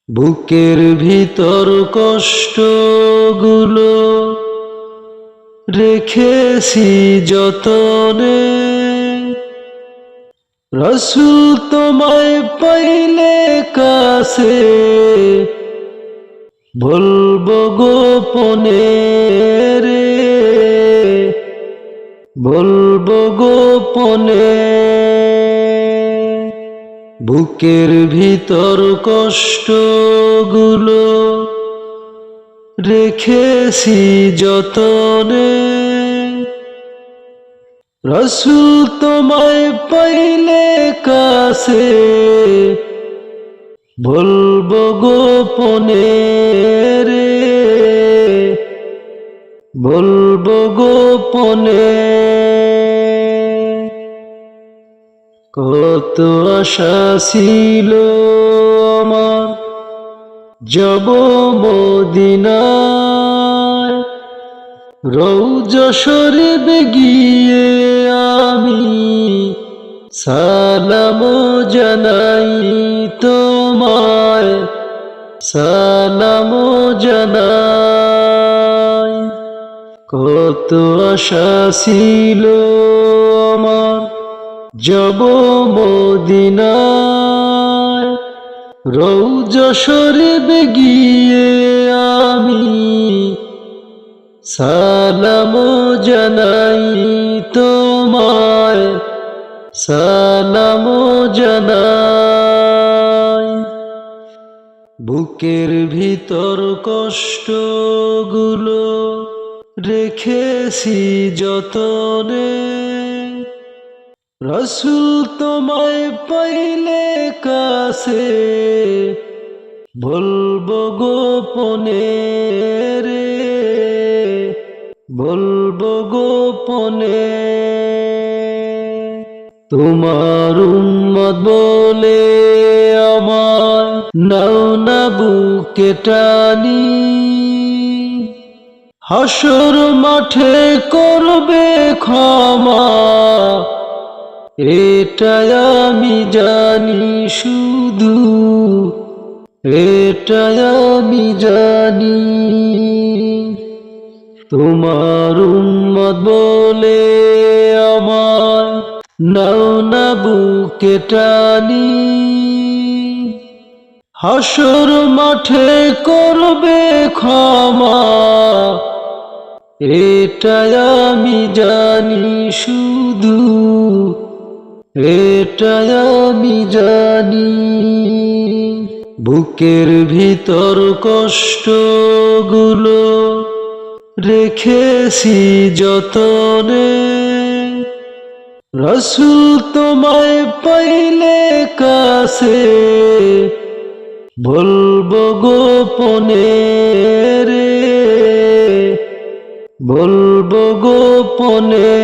বুকের ভিতর কষ্টগুলো রেখেছি যতনে, রাসূল তোমায় পাইলে কাছে বলবো গোপনে রে, বলবো গোপনে। বুকের ভিতর কষ্টগুলো রেখেছি যতনে, রাসূল তোমায় পাইলে কাছে বলবো গোপনে রে, বলবো গোপনে। কত আশা ছিল আমার যাব মদিনায়, রওজা শরীফ গিয়ে আমি সালাম জানাই তোমায়, সালাম জানাই। কত আশা ছিল আমার যাব মদিনায়, রওজা শরীফ গিয়ে আমি সালাম জানাই তোমায়, সালাম জানাই। বুকের ভিতর কষ্টগুলো রেখেছি যতনে, রাসূল তোমায় পাইলে কাছে বলবো গোপনে রে, বলবো গোপনে। তোমার উম্মত বলে আমার নাও না বুকে টানি, হাসর মাঠে করবে ক্ষমা এটাই আমি জানি শুধু, এটাই আমি জানি। তোমার উম্মত বলে আমার নাও না বুকে টানি, হাসর মাঠে করবে ক্ষমা এটাই আমি জানি শুধু, এটাই আমি জানি। বুকের ভিতর কষ্টগুলো রেখেছি যতনে, রাসূল তোমায় পাইলে কাছে বলবো গোপনে রে, বলবো গোপনে।